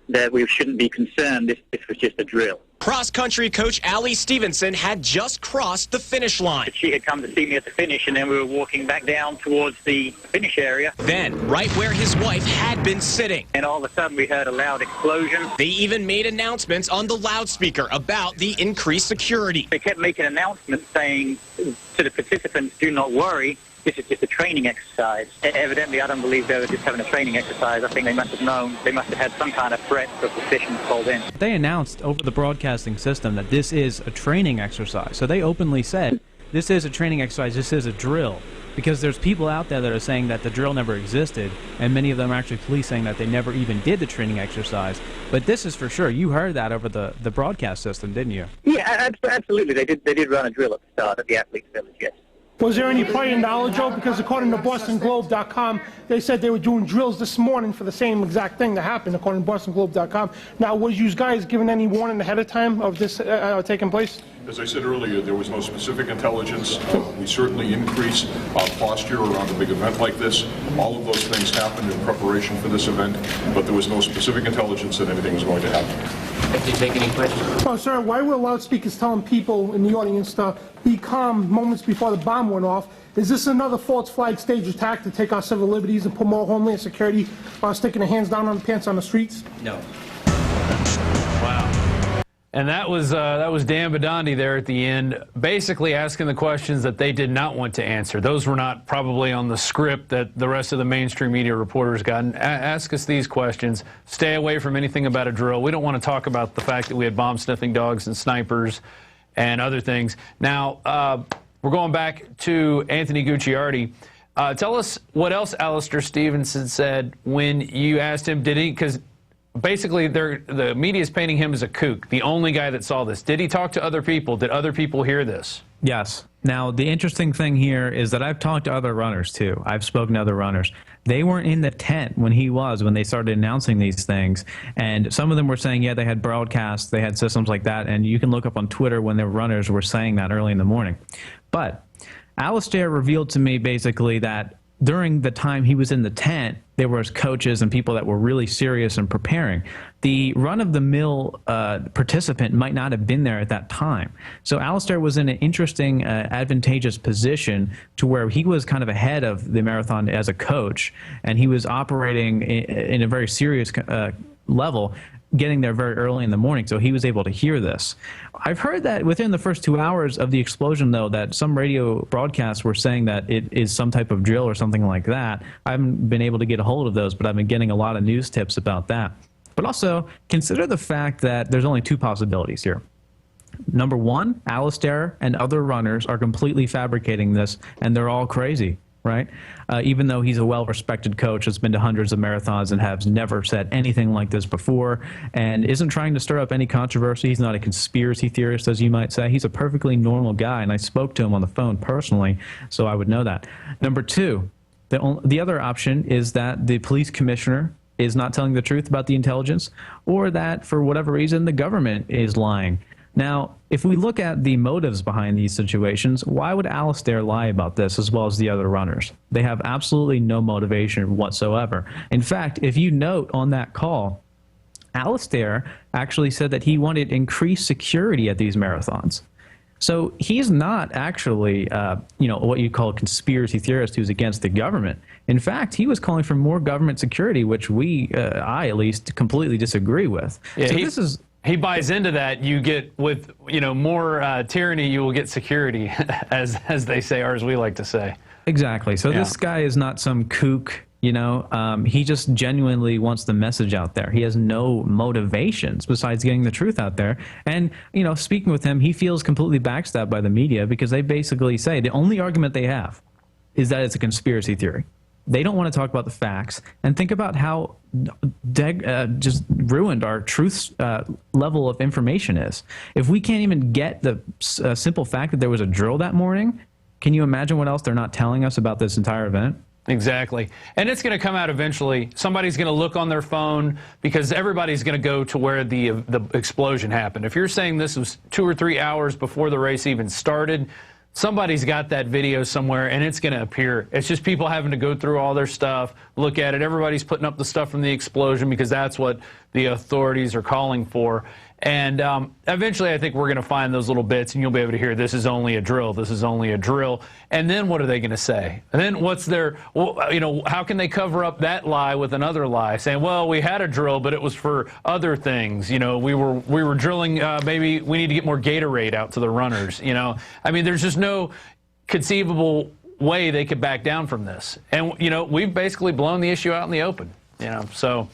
L: that we shouldn't be concerned. This was just a drill.
T: Cross-country coach Allie Stevenson had just crossed the finish line.
L: She had come to see me at the finish, and then we were walking back down towards the finish area.
T: Then, right where his wife had been sitting.
L: And all of a sudden, we heard a loud explosion.
T: They even made announcements on the loudspeaker about the increased security.
L: They kept making announcements saying to the participants, do not worry. This is just a training exercise. Evidently, I don't believe they were just having a training exercise. I think they must have known, they must have had some kind of threat for suspicion called in.
S: They announced over the broadcasting system that this is a training exercise. So they openly said, this is a training exercise, this is a drill. Because there's people out there that are saying that the drill never existed, and many of them are actually police saying that they never even did the training exercise. But this is for sure. You heard that over the broadcast system, didn't you?
L: Yeah, absolutely. They did run a drill at the start at the athletes' village, yes.
M: Was there any prior knowledge, Joe? Because according to BostonGlobe.com, they said they were doing drills this morning for the same exact thing that happened, according to BostonGlobe.com. Now, was you guys given any warning ahead of time of this taking place?
N: As I said earlier, there was no specific intelligence. We certainly increase our posture around a big event like this. All of those things happened in preparation for this event, but there was no specific intelligence that anything was going to happen.
C: Did you take any questions?
M: Oh, sir, why were loudspeakers telling people in the audience to be calm moments before the bomb went off? Is this another false flag stage attack to take our civil liberties and put more homeland security while sticking their hands down on the pants on the streets?
C: No.
R: Wow. And that was Dan Bidandi there at the end, basically asking the questions that they did not want to answer. Those were not probably on the script that the rest of the mainstream media reporters got. And ask us these questions. Stay away from anything about a drill. We don't want to talk about the fact that we had bomb-sniffing dogs and snipers and other things. Now, we're going back to Anthony Gucciardi. Tell us what else Alistair Stevenson said when you asked him, did he, because basically the media is painting him as a kook, the only guy that saw this. Did he talk to other people? Did other people hear this?
S: Yes. Now, the interesting thing here is that I've talked to other runners, too. I've spoken to other runners. They weren't in the tent when they started announcing these things. And some of them were saying, yeah, they had broadcasts, they had systems like that. And you can look up on Twitter when their runners were saying that early in the morning. But Alistair revealed to me basically that during the time he was in the tent, there was coaches and people that were really serious and preparing. The run-of-the-mill participant might not have been there at that time. So Alistair was in an interesting, advantageous position to where he was kind of ahead of the marathon as a coach, and he was operating in a very serious level, getting there very early in the morning, so he was able to hear this. I've heard that within the first 2 hours of the explosion, though, that some radio broadcasts were saying that it is some type of drill or something like that. I haven't been able to get a hold of those, but I've been getting a lot of news tips about that. But also, consider the fact that there's only two possibilities here. Number one, Alistair and other runners are completely fabricating this, and they're all crazy, right? Even though he's a well-respected coach that's been to hundreds of marathons and has never said anything like this before and isn't trying to stir up any controversy. He's not a conspiracy theorist, as you might say. He's a perfectly normal guy, and I spoke to him on the phone personally, so I would know that. Number two, the other option is that the police commissioner is not telling the truth about the intelligence, or that, for whatever reason, the government is lying. Now, if we look at the motives behind these situations, why would Alistair lie about this as well as the other runners? They have absolutely no motivation whatsoever. In fact, if you note on that call, Alistair actually said that he wanted increased security at these marathons. So he's not actually, what you call a conspiracy theorist who's against the government. In fact, he was calling for more government security, which I at least, completely disagree with.
R: Yeah,
S: so
R: he buys into that. You get with more tyranny, you will get security, as they say, or as we like to say.
S: Exactly. So this guy is not some kook. He just genuinely wants the message out there. He has no motivations besides getting the truth out there. And, speaking with him, he feels completely backstabbed by the media because they basically say the only argument they have is that it's a conspiracy theory. They don't want to talk about the facts. And think about how just ruined our truth level of information is. If we can't even get the simple fact that there was a drill that morning, can you imagine what else they're not telling us about this entire event?
R: Exactly. And it's going to come out eventually. Somebody's going to look on their phone because everybody's going to go to where the explosion happened. If you're saying this was 2 or 3 hours before the race even started, somebody's got that video somewhere, and it's going to appear. It's just people having to go through all their stuff, look at it. Everybody's putting up the stuff from the explosion because that's what the authorities are calling for. And eventually, I think we're going to find those little bits, and you'll be able to hear, this is only a drill, this is only a drill. And then what are they going to say? And then what's their, how can they cover up that lie with another lie, saying, well, we had a drill, but it was for other things. We were drilling, maybe we need to get more Gatorade out to the runners. I mean, there's just no conceivable way they could back down from this. And, we've basically blown the issue out in the open, so.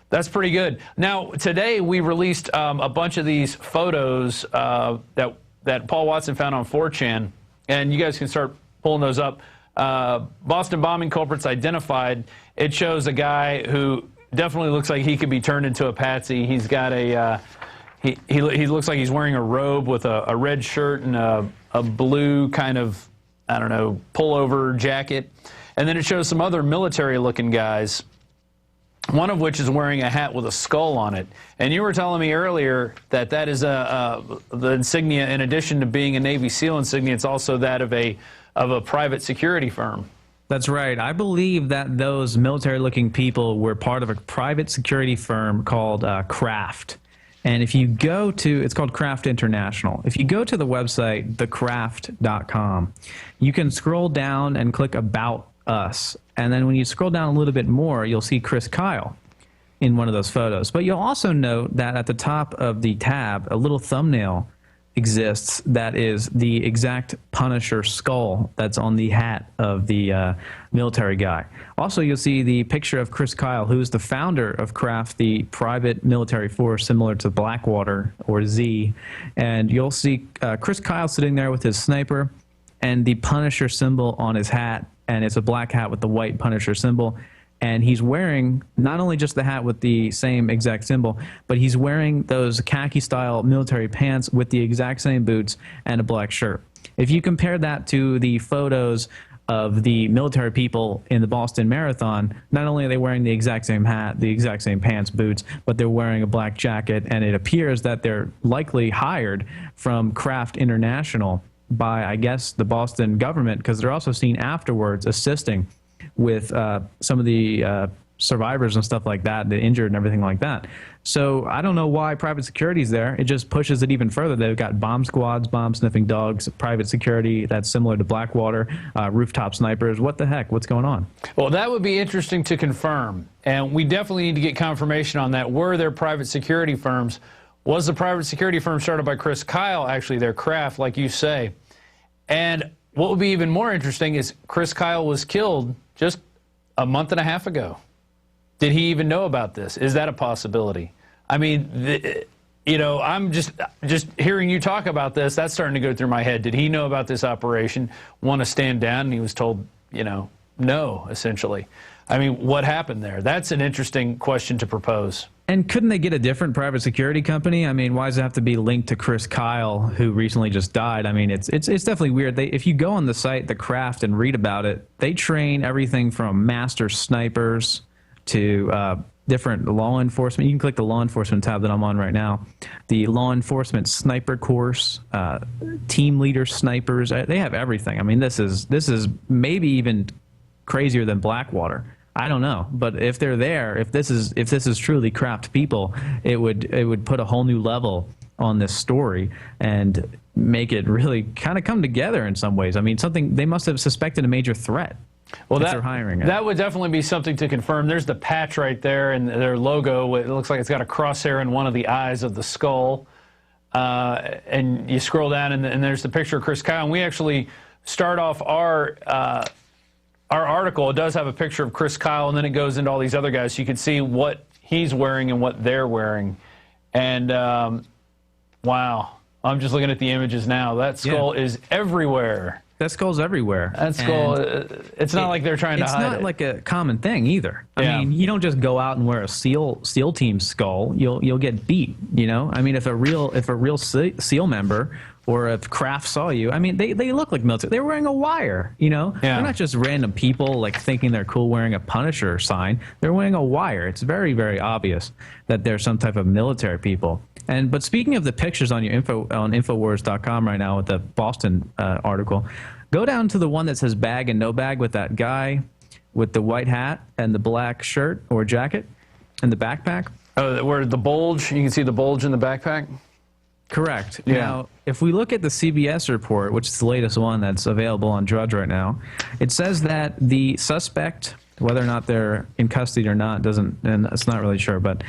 R: That's pretty good. Now, today we released a bunch of these photos that Paul Watson found on 4chan, and you guys can start pulling those up. Boston bombing culprits identified. It shows a guy who definitely looks like he could be turned into a patsy. He's got a he looks like he's wearing a robe with a red shirt and a blue kind of, I don't know, pullover jacket. And then it shows some other military-looking guys, one of which is wearing a hat with a skull on it. And you were telling me earlier that that is the insignia, in addition to being a Navy SEAL insignia, it's also that of a private security firm.
S: That's right. I believe that those military-looking people were part of a private security firm called Kraft. And if you go to, it's called Kraft International. If you go to the website, thekraft.com, you can scroll down and click About Us. And then when you scroll down a little bit more, you'll see Chris Kyle in one of those photos. But you'll also note that at the top of the tab, a little thumbnail exists that is the exact Punisher skull that's on the hat of the military guy. Also, you'll see the picture of Chris Kyle, who is the founder of Kraft, the private military force similar to Blackwater or Z. And you'll see Chris Kyle sitting there with his sniper and the Punisher symbol on his hat. And it's a black hat with the white Punisher symbol. And he's wearing not only just the hat with the same exact symbol, but he's wearing those khaki-style military pants with the exact same boots and a black shirt. If you compare that to the photos of the military people in the Boston Marathon, not only are they wearing the exact same hat, the exact same pants, boots, but they're wearing a black jacket, and it appears that they're likely hired from Kraft International by, I guess, the Boston government, because they're also seen afterwards assisting with some of the survivors and stuff like that, the injured and everything like that. So I don't know why private security's there. It just pushes it even further. They've got bomb squads, bomb-sniffing dogs, private security that's similar to Blackwater, rooftop snipers. What the heck? What's going on?
R: Well, that would be interesting to confirm, and we definitely need to get confirmation on that. Were there private security firms? Was the private security firm started by Chris Kyle actually their craft, like you say? And what would be even more interesting is Chris Kyle was killed just a month and a half ago. Did he even know about this? Is that a possibility? I mean, you know, I'm just hearing you talk about this, that's starting to go through my head. Did he know about this operation, want to stand down, and he was told, you know, no, essentially? I mean, what happened there? That's an interesting question to propose.
S: And couldn't they get a different private security company? I mean, why does it have to be linked to Chris Kyle, who recently just died? I mean, it's definitely weird. If you go on the site, The Craft, and read about it, they train everything from master snipers to different law enforcement. You can click the law enforcement tab that I'm on right now. The law enforcement sniper course, team leader snipers. They have everything. I mean, this is maybe even crazier than Blackwater. I don't know, but if they're there, if this is truly craft people, it would put a whole new level on this story and make it really kind of come together in some ways. I mean, they must have suspected a major threat. Well, they're hiring it.
R: That would definitely be something to confirm. There's the patch right there and their logo. It looks like it's got a crosshair in one of the eyes of the skull. And you scroll down and there's the picture of Chris Kyle. And we actually start off our article. It does have a picture of Chris Kyle, and then it goes into all these other guys. So you can see what he's wearing and what they're wearing. And wow, I'm just looking at the images now. That skull is everywhere.
S: That skull's everywhere.
R: That skull, it's not like they're trying to hide it.
S: It's not like a common thing either. I mean, you don't just go out and wear a SEAL team skull. You'll get beat, you know? I mean, if a real SEAL member or if Kraft saw you, I mean, they look like military. They're wearing a wire, you know? They're not just random people like thinking they're cool wearing a Punisher sign. They're wearing a wire. It's very, very obvious that they're some type of military people. But speaking of the pictures on your on INFOWARS.com right now with the Boston article, go down to the one that says bag and no bag with that guy with the white hat and the black shirt or jacket and the backpack.
R: Oh, where the bulge, you can see the bulge in the backpack?
S: Correct.
R: Yeah.
S: Now, if we look at the CBS report, which is the latest one that's available on Drudge right now, it says that the suspect, whether or not they're in custody or not, and it's not really sure, but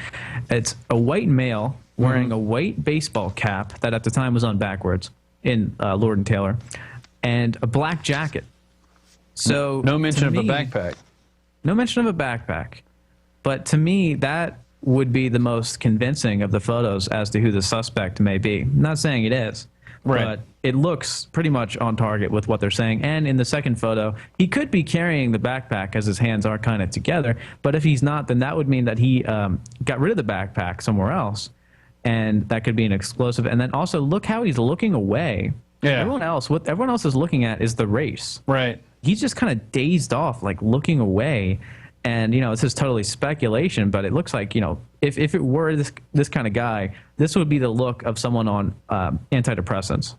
S: it's a white male wearing a white baseball cap that at the time was on backwards in Lord & Taylor, and a black jacket. So
R: no mention of a backpack.
S: No mention of a backpack. But to me, that would be the most convincing of the photos as to who the suspect may be. I'm not saying it is, but it looks pretty much on target with what they're saying. And in the second photo, he could be carrying the backpack as his hands are kind of together. But if he's not, then that would mean that he got rid of the backpack somewhere else. And that could be an explosive. And then also look how he's looking away. Yeah. What everyone else is looking at is the race.
R: Right.
S: He's just kind of dazed off, like looking away. And, you know, this is totally speculation, but it looks like, you know, if it were this kind of guy, this would be the look of someone on antidepressants.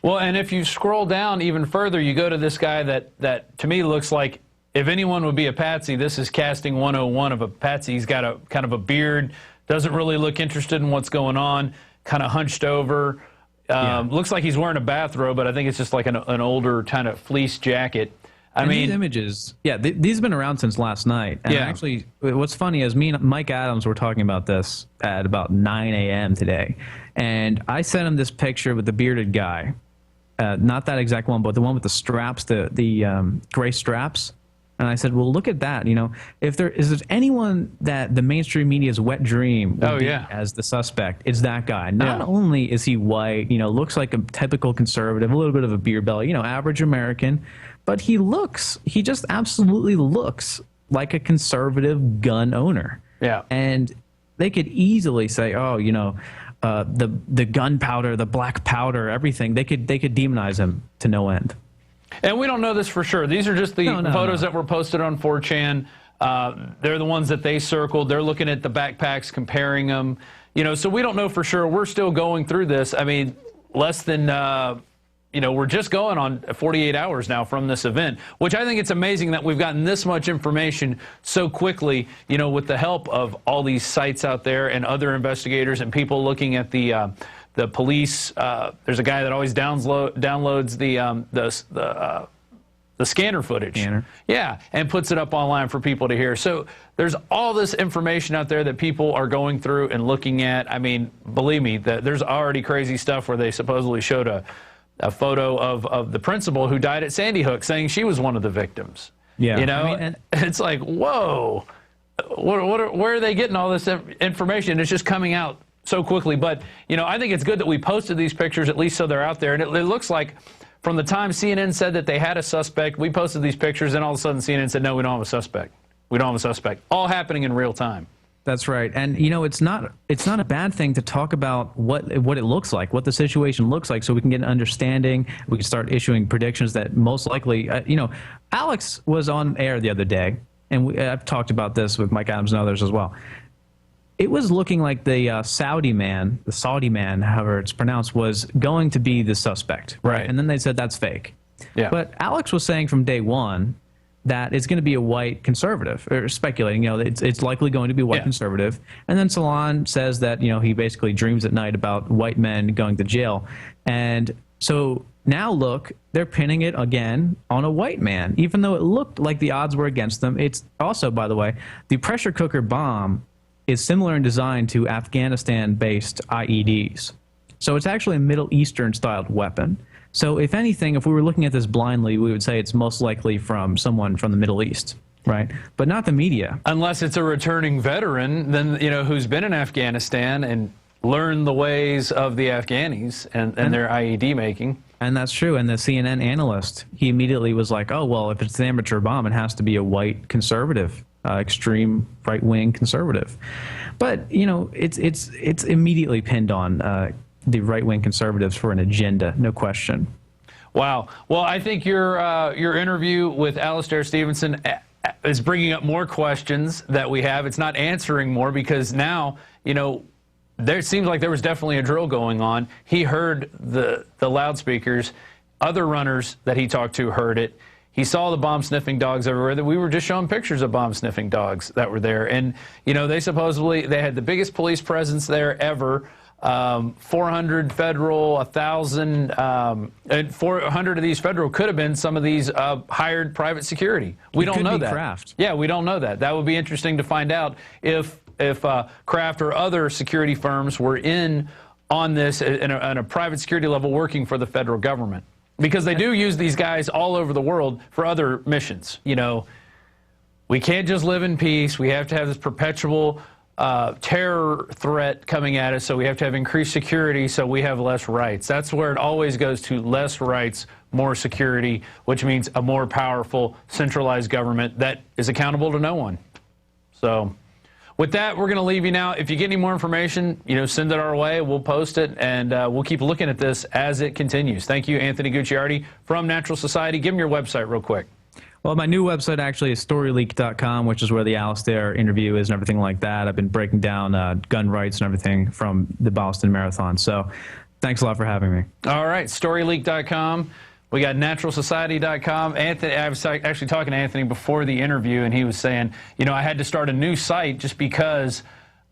R: Well, and if you scroll down even further, you go to this guy that to me looks like if anyone would be a patsy, this is casting 101 of a patsy. He's got a kind of a beard, doesn't really look interested in what's going on, kind of hunched over. Looks like he's wearing a bathrobe, but I think it's just like an older kind of fleece jacket. I mean,
S: these images, these have been around since last night. And actually, what's funny is me and Mike Adams were talking about this at about 9 a.m. today. And I sent him this picture with the bearded guy. Not that exact one, but the one with the straps, the gray straps. And I said, well, look at that. You know, if there is anyone that the mainstream media's wet dream would be as the suspect, it's that guy. Not only is he white, you know, looks like a typical conservative, a little bit of a beer belly, you know, average American, but he just absolutely looks like a conservative gun owner. Yeah. And they could easily say, oh, you know, the gunpowder, the black powder, everything. They could demonize him to no end.
R: And we don't know this for sure. These are just the photos that were posted on 4chan. They're the ones that they circled. They're looking at the backpacks, comparing them. You know, so we don't know for sure. We're still going through this. I mean, less than you know, we're just going on 48 hours now from this event, which I think it's amazing that we've gotten this much information so quickly, you know, with the help of all these sites out there and other investigators and people looking at the police. There's a guy that always downloads the scanner footage. Yeah, and puts it up online for people to hear. So there's all this information out there that people are going through and looking at. I mean, believe me, there's already crazy stuff where they supposedly showed a photo of the principal who died at Sandy Hook saying she was one of the victims.
S: Yeah.
R: You know,
S: I mean,
R: it's like, whoa, where are they getting all this information? It's just coming out so quickly. But, you know, I think it's good that we posted these pictures, at least so they're out there. And it looks like from the time CNN said that they had a suspect, we posted these pictures, and all of a sudden CNN said, no, we don't have a suspect. We don't have a suspect. All happening in real time.
S: That's right. And, you know, it's not a bad thing to talk about what it looks like, what the situation looks like, so we can get an understanding. We can start issuing predictions that most likely, you know, Alex was on air the other day, and I've talked about this with Mike Adams and others as well. It was looking like the Saudi man, however it's pronounced, was going to be the suspect.
R: Right.
S: And then they said that's fake.
R: Yeah.
S: But Alex was saying from day one that it's going to be a white conservative, or speculating, you know, it's likely going to be a white conservative. And then Salon says that, you know, he basically dreams at night about white men going to jail. And so now look, they're pinning it again on a white man, even though it looked like the odds were against them. It's also, by the way, the pressure cooker bomb is similar in design to Afghanistan-based IEDs. So it's actually a Middle Eastern-styled weapon. So if anything, if we were looking at this blindly, we would say it's most likely from someone from the Middle East, right? But not the media.
R: Unless it's a returning veteran, then, you know, who's been in Afghanistan and learned the ways of the Afghanis and their IED making.
S: And that's true. And the CNN analyst, he immediately was like, oh, well, if it's an amateur bomb, it has to be a white conservative, extreme right-wing conservative. But, you know, it's immediately pinned on the right-wing conservatives for an agenda, no question.
R: Wow. Well, I think your interview with Alastair Stevenson is bringing up more questions that we have. It's not answering more, because now, you know, there seems like there was definitely a drill going on. He heard the loudspeakers. Other runners that he talked to heard it. He saw the bomb-sniffing dogs everywhere. That we were just showing pictures of bomb-sniffing dogs that were there. And, you know, they had the biggest police presence there ever. 400 federal, 1,000, and 400 of these federal could have been some of these hired private security. We don't know that.
S: Kraft.
R: Yeah, we don't know that. That would be interesting to find out if Kraft or other security firms were in on this in a private security level working for the federal government. Because they do use these guys all over the world for other missions. You know, we can't just live in peace. We have to have this perpetual terror threat coming at us, so we have to have increased security so we have less rights. That's where it always goes to: less rights, more security, which means a more powerful, centralized government that is accountable to no one. So with that, we're going to leave you now. If you get any more information, you know, send it our way. We'll post it, and we'll keep looking at this as it continues. Thank you, Anthony Gucciardi from Natural Society. Give them your website real quick.
S: Well, my new website actually is StoryLeak.com, which is where the Alastair interview is and everything like that. I've been breaking down gun rights and everything from the Boston Marathon. So thanks a lot for having me.
R: All right, StoryLeak.com. We got naturalsociety.com. Anthony, I was actually talking to Anthony before the interview, and he was saying, you know, I had to start a new site just because,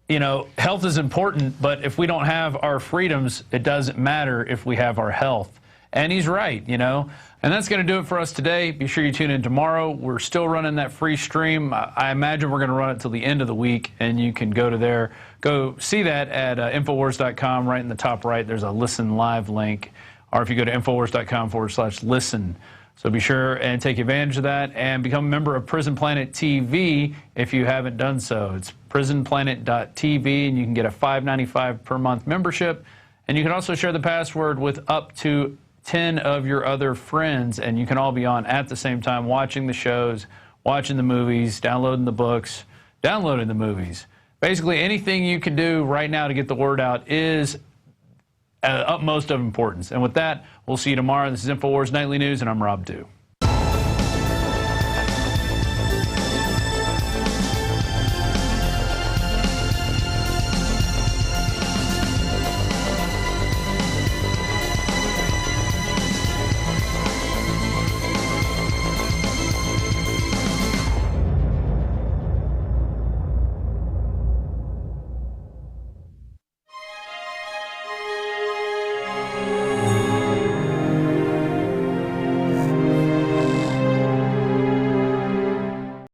R: you know, health is important, but if we don't have our freedoms, it doesn't matter if we have our health. And he's right, you know. And that's going to do it for us today. Be sure you tune in tomorrow. We're still running that free stream. I imagine we're going to run it till the end of the week, and you can go to there. Go see that at Infowars.com. Right in the top right, there's a Listen Live link. Or if you go to Infowars.com/listen. So be sure and take advantage of that and become a member of Prison Planet TV if you haven't done so. It's prisonplanet.tv, and you can get a $5.95 per month membership. And you can also share the password with up to 10 of your other friends, and you can all be on at the same time, watching the shows, watching the movies, downloading the books, downloading the movies. Basically, anything you can do right now to get the word out is utmost of importance. And with that, we'll see you tomorrow. This is InfoWars Nightly News, and I'm Rob Dew.